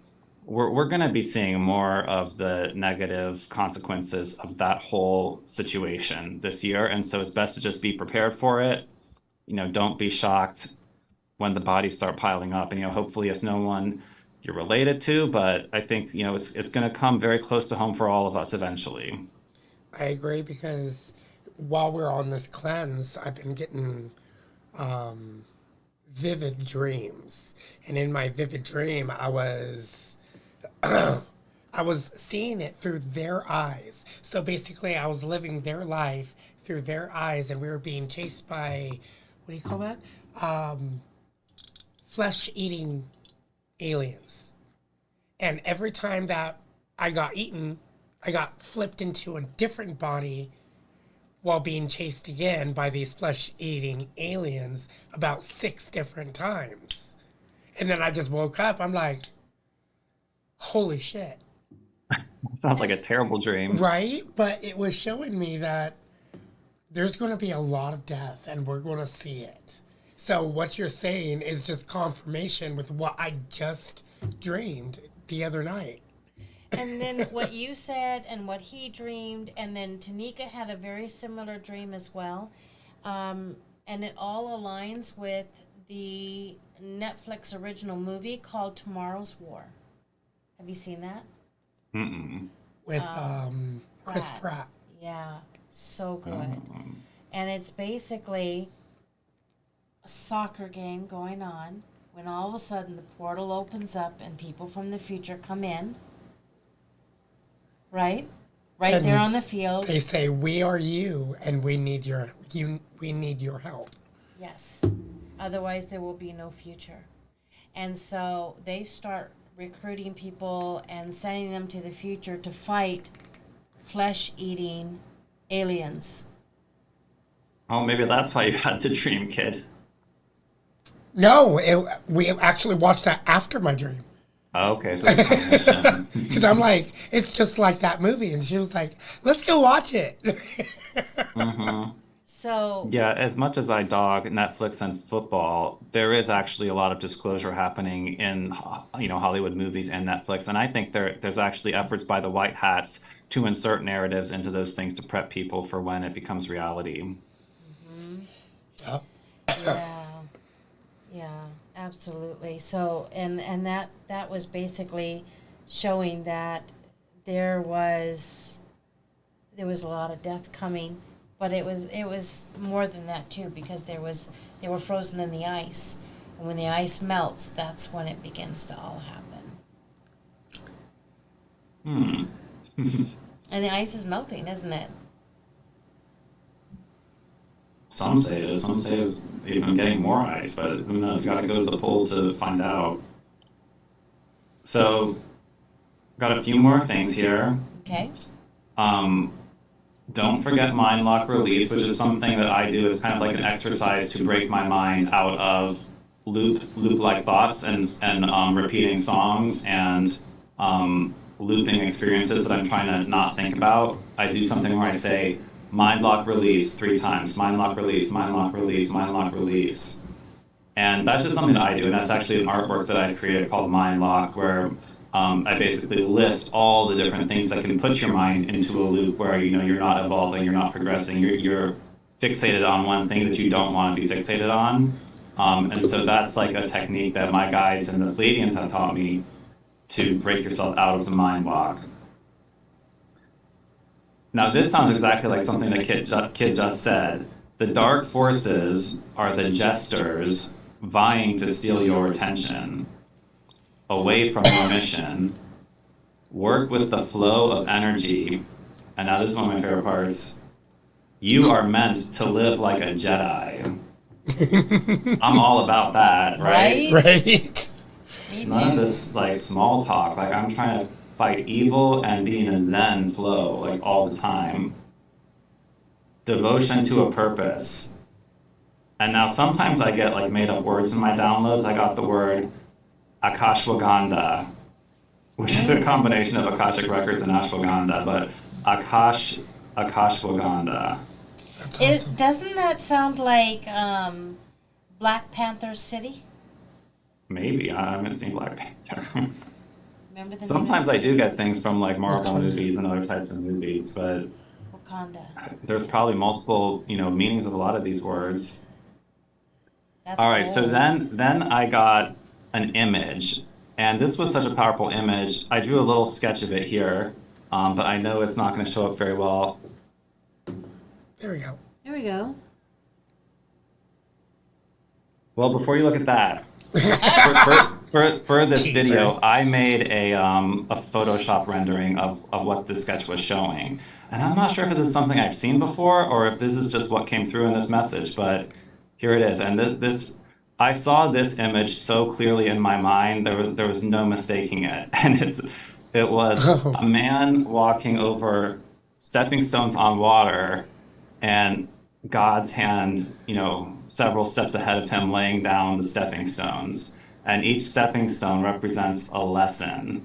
we're going to be seeing more of the negative consequences of that whole situation this year. And so it's best to just be prepared for it. Don't be shocked when the bodies start piling up. And hopefully it's no one you're related to, but I think it's going to come very close to home for all of us eventually. I agree because while we're on this cleanse, I've been getting vivid dreams, and in my vivid dream, I was seeing it through their eyes. So basically, I was living their life through their eyes, and we were being chased by, what do you call that? Flesh-eating aliens. And every time that I got eaten, I got flipped into a different body while being chased again by these flesh-eating aliens about 6 different times. And then I just woke up. I'm like, holy shit. Sounds like a terrible dream. Right? But it was showing me that there's going to be a lot of death and we're going to see it. So what you're saying is just confirmation with what I just dreamed the other night. And then what you said and what he dreamed, and then Tanika had a very similar dream as well. And it all aligns with the Netflix original movie called Tomorrow's War. Have you seen that? Mm-mm. With Chris Pratt. Yeah, so good. And it's basically a soccer game going on when all of a sudden the portal opens up and people from the future come in. Right? Right And there on the field. They say, "We are you, and we need your help." Yes. Otherwise, there will be no future. And so they start recruiting people and sending them to the future to fight flesh-eating aliens. Oh, maybe that's why you had the dream, kid. No, we actually watched that after my dream. Okay, so it's a combination. Because I'm like, it's just like that movie. And she was like, let's go watch it. So Yeah, as much as I dog Netflix and football, there is actually a lot of disclosure happening in Hollywood movies and Netflix, and I think there's actually efforts by the white hats to insert narratives into those things to prep people for when it becomes reality. Yep. yeah, absolutely. So and that was basically showing that there was a lot of death coming, but it was more than that too, because they were frozen in the ice, and when the ice melts, that's when it begins to all happen. And the ice is melting, isn't it? Some say it is. Some say it's even getting more ice, but who knows? Got to go to the pool to find out. So, got a few more things here. Okay. Don't forget mind lock release, which is something that I do as kind of like an exercise to break my mind out of loop-like thoughts and repeating songs and looping experiences that I'm trying to not think about. I do something where I say, mind lock release 3 times, mind lock release, mind lock release, mind lock release. And that's just something that I do, and that's actually an artwork that I created called Mind Lock, where I basically list all the different things that can put your mind into a loop where you're not evolving, you're not progressing, you're fixated on one thing that you don't want to be fixated on. And so that's like a technique that my guides and the Pleiadians have taught me to break yourself out of the mind lock. Now this sounds exactly like something that Kid just said. The dark forces are the jesters vying to steal your attention away from your mission. Work with the flow of energy. And now this is one of my favorite parts. You are meant to live like a Jedi. I'm all about that, right? Right. Me None of too. this like small talk. Like I'm trying to fight evil and be in a Zen flow like all the time. Devotion to a purpose. And now sometimes I get like made up words in my downloads. I got the word Akashwagandha, which is a combination of Akashic Records and ashwagandha, but Akashwagandha. That's It awesome. doesn't that sound like Black Panther City? Maybe I haven't seen Black Panther. Remember the Sometimes name I of do get things from like Marvel Wakanda. movies and other types of movies, but Wakanda. there's probably multiple, meanings of a lot of these words. That's All right, so cool. then I got an image, and this was such a powerful image. I drew a little sketch of it here, but I know it's not going to show up very well. There we go. There we go. Well, before you look at that, for this Teaser. video, I made a Photoshop rendering of what the sketch was showing. And I'm not sure if this is something I've seen before or if this is just what came through in this message, but here it is. And I saw this image so clearly in my mind, there was no mistaking it. And it was Oh. a man walking over stepping stones on water and God's hand, several steps ahead of him laying down the stepping stones. And each stepping stone represents a lesson.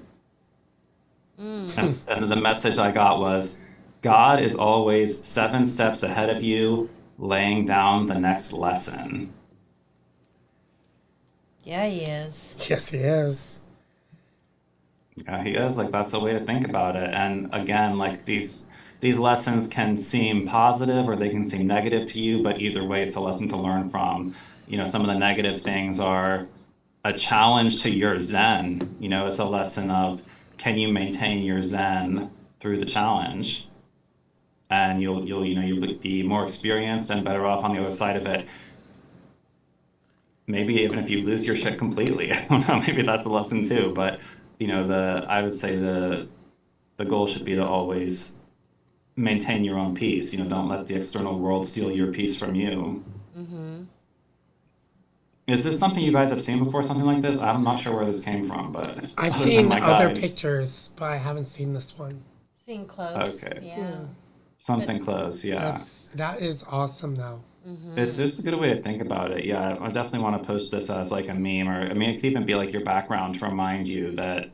And the message I got was God is always 7 steps ahead of you, laying down the next lesson. Yeah, he is. Yes, he is. Yeah, he is. Like, that's the way to think about it. And again, like these lessons can seem positive or they can seem negative to you, but either way, it's a lesson to learn from. Some of the negative things are a challenge to your Zen. It's a lesson of can you maintain your Zen through the challenge, and you'll be more experienced and better off on the other side of it. Maybe even if you lose your shit completely, I don't know. Maybe that's a lesson too. But I would say the goal should be to always maintain your own peace. Don't let the external world steal your peace from you. Is this something you guys have seen before, something like this? I'm not sure where this came from, but I've other than seen my other guides, pictures, but I haven't seen this one. Seeing close. Okay. Yeah. something close, yeah. That is awesome though. It's just a good way to think about it. Yeah, I definitely want to post this as like a meme, or I mean, it could even be like your background to remind you that,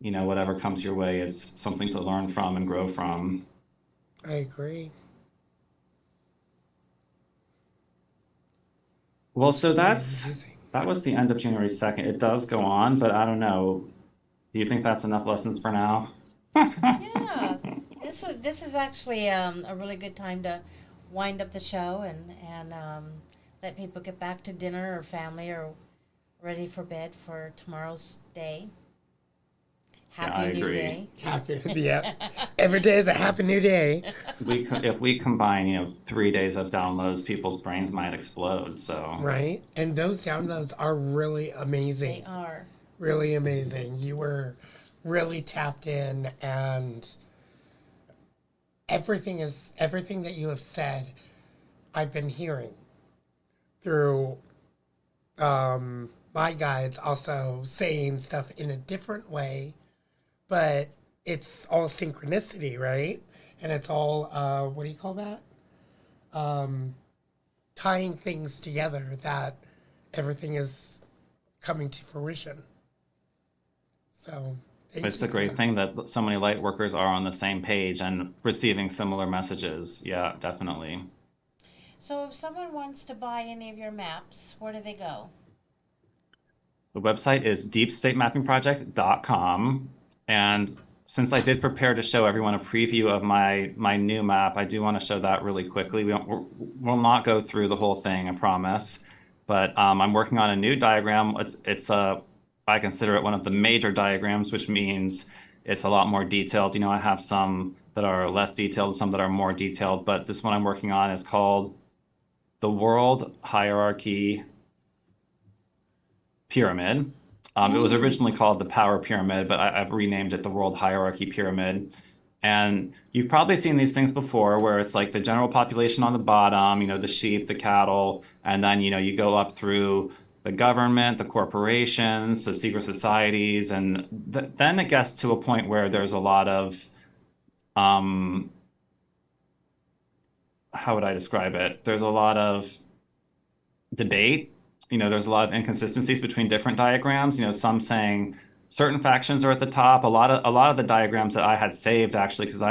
whatever comes your way, it's something to learn from and grow from. I agree. Well, so Amazing. that was the end of January 2nd. It does go on, but I don't know. Do you think that's enough lessons for now? Yeah. This is actually a really good time to wind up the show and let people get back to dinner or family or ready for bed for tomorrow's day. I Happy New agree. Day. Happy, yeah. Every day is a happy new day. If we combine, 3 days of downloads, people's brains might explode. So Right? And those downloads are really They amazing. are. Really amazing. You were really tapped in, and everything that you have said, I've been hearing through my guides also saying stuff in a different way, but it's all synchronicity, right? And it's all what do you call that? Tying things together, that everything is coming to fruition. So thank it's you a for great that. thing that so many light workers are on the same page and receiving similar messages. Yeah, definitely. So if someone wants to buy any of your maps, where do they go? The website is deepstatemappingproject.com. And since I did prepare to show everyone a preview of my new map, I do want to show that really quickly. We'll not go through the whole thing, I promise. But I'm working on a new diagram. I consider it one of the major diagrams, which means it's a lot more detailed. I have some that are less detailed, some that are more detailed, but this one I'm working on is called the World Hierarchy Pyramid. It was originally called the Power Pyramid, but I've renamed it the World Hierarchy Pyramid. And you've probably seen these things before where it's like the general population on the bottom, the sheep, the cattle, and then, you go up through the government, the corporations, the secret societies, and then it gets to a point where there's a lot of, how would I describe it? There's a lot of debate. There's a lot of inconsistencies between different diagrams. Some saying certain factions are at the top. A lot of the diagrams that I had saved actually, because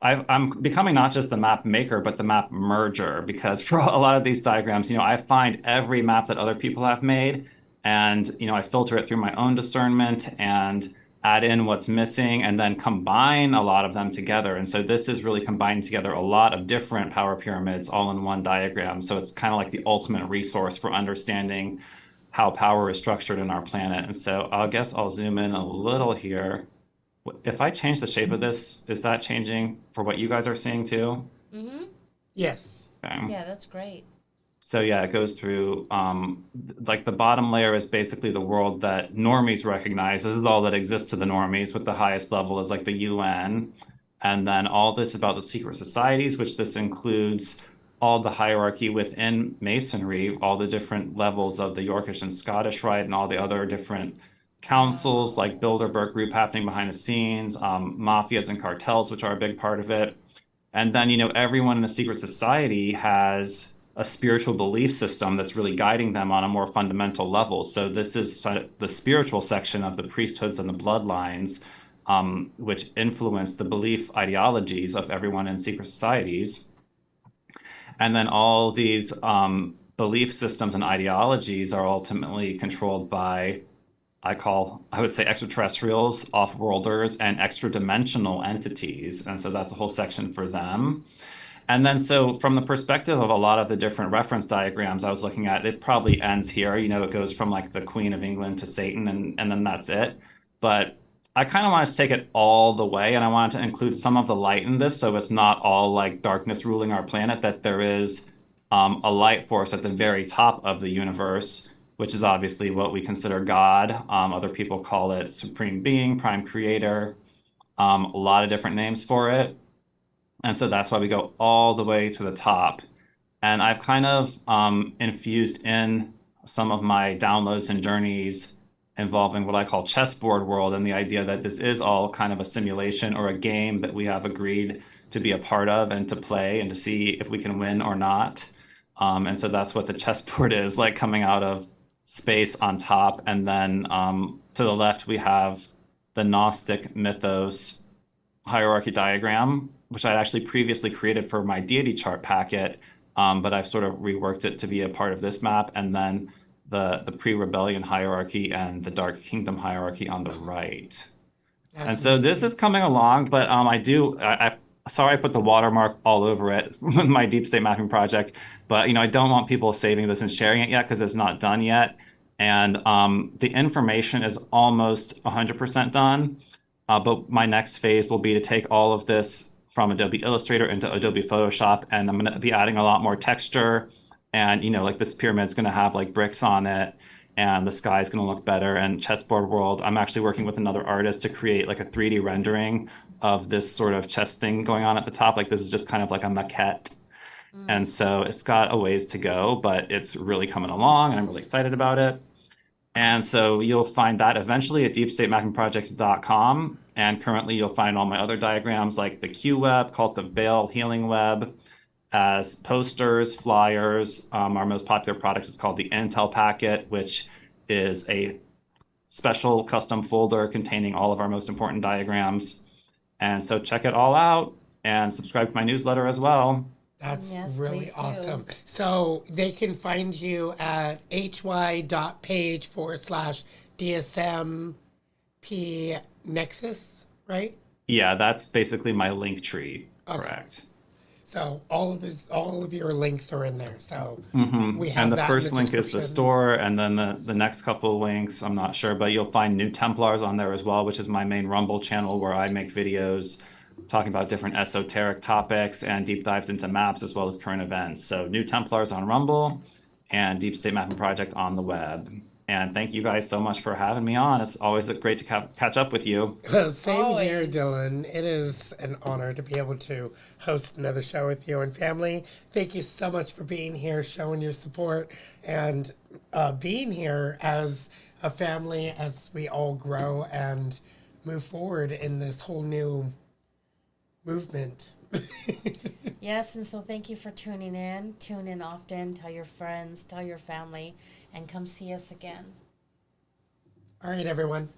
I'm becoming not just the map maker, but the map merger, because for a lot of these diagrams, I find every map that other people have made, and, I filter it through my own discernment and add in what's missing and then combine a lot of them together. And so this is really combining together a lot of different power pyramids all in one diagram. So it's kind of like the ultimate resource for understanding how power is structured in our planet. And so I guess I'll zoom in a little here. If I change the shape of this, is that changing for what you guys are seeing too? Mm-hmm. Yes. Okay. Yeah, that's great. So yeah, it goes through, like the bottom layer is basically the world that normies recognize. This is all that exists to the normies, with the highest level is like the UN. And then all this about the secret societies, which this includes all the hierarchy within Masonry, all the different levels of the Yorkish and Scottish Rite, and all the other different councils like Bilderberg Group happening behind the scenes, mafias and cartels, which are a big part of it. And then, everyone in the secret society has a spiritual belief system that's really guiding them on a more fundamental level. So this is the spiritual section of the priesthoods and the bloodlines, which influence the belief ideologies of everyone in secret societies. And then all these belief systems and ideologies are ultimately controlled by, I would say, extraterrestrials, off-worlders, and extra-dimensional entities. And so that's a whole section for them. And then so from the perspective of a lot of the different reference diagrams I was looking at, it probably ends here. It goes from like the Queen of England to Satan, and then that's it. But I kind of wanted to take it all the way, and I wanted to include some of the light in this, so it's not all like darkness ruling our planet, that there is a light force at the very top of the universe, which is obviously what we consider God. Other people call it Supreme Being, Prime Creator, a lot of different names for it. And so that's why we go all the way to the top. And I've kind of infused in some of my downloads and journeys involving what I call chessboard world, and the idea that this is all kind of a simulation or a game that we have agreed to be a part of and to play and to see if we can win or not. And so that's what the chessboard is, like coming out of space on top. And then to the left, we have the Gnostic mythos hierarchy diagram, which I actually previously created for my deity chart packet, but I've sort of reworked it to be a part of this map. And then the pre-rebellion hierarchy and the Dark Kingdom hierarchy on the right. And so this is coming along, but sorry I put the watermark all over it with my deep state mapping project, but I don't want people saving this and sharing it yet because it's not done yet. And the information is almost 100% done. But my next phase will be to take all of this from Adobe Illustrator into Adobe Photoshop, and I'm going to be adding a lot more texture. And, like this pyramid's going to have like bricks on it, and the sky's going to look better. And chessboard world, I'm actually working with another artist to create like a 3D rendering of this sort of chess thing going on at the top. Like this is just kind of like a maquette. And so it's got a ways to go, but it's really coming along, and I'm really excited about it. And so you'll find that eventually at deepstatemappingproject.com. And currently you'll find all my other diagrams like the Q Web, Cult of Baal, Healing Web, as posters, flyers. Our most popular product is called the Intel Packet, which is a special custom folder containing all of our most important diagrams. And so check it all out and subscribe to my newsletter as well. That's Yes, really please do. awesome. So they can find you at hy.page/DSMP Nexus, right? Yeah, that's basically my link tree. Okay. Correct. So all of your links are in there. So we have And the that in first link is the description. store, and then the next couple of links, I'm not sure, but you'll find New Templars on there as well, which is my main Rumble channel where I make videos talking about different esoteric topics and deep dives into maps as well as current events. So New Templars on Rumble and Deep State Mapping Project on the web. And thank you guys so much for having me on. It's always great to catch up with you. Same here, Always. Dylan. It is an honor to be able to host another show with you and family. Thank you so much for being here, showing your support, and being here as a family as we all grow and move forward in this whole new movement. Yes, and so thank you for tuning in. Tune in often. Tell your friends, tell your family, and come see us again. All right, everyone.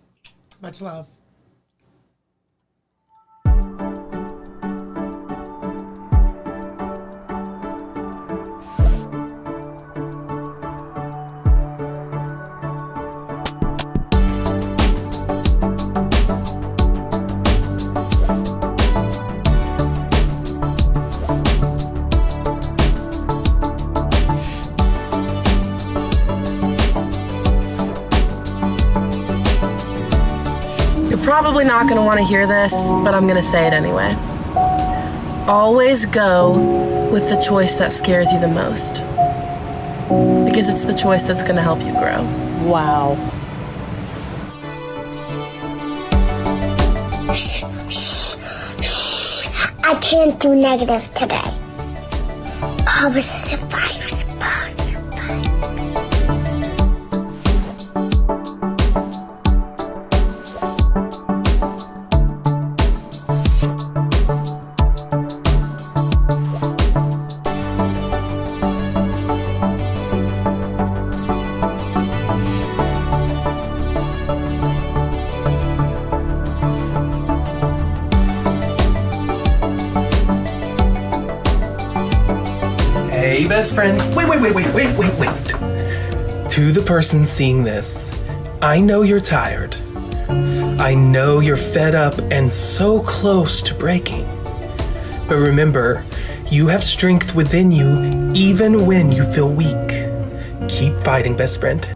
Much love. Probably not going to want to hear this, but I'm going to say it anyway. Always go with the choice that scares you the most, because it's the choice that's going to help you grow. Wow. I can't do negative today. Positive vibes, positive vibes. Hey, best friend. Wait. To the person seeing this, I know you're tired. I know you're fed up and so close to breaking. But remember, you have strength within you even when you feel weak. Keep fighting, best friend.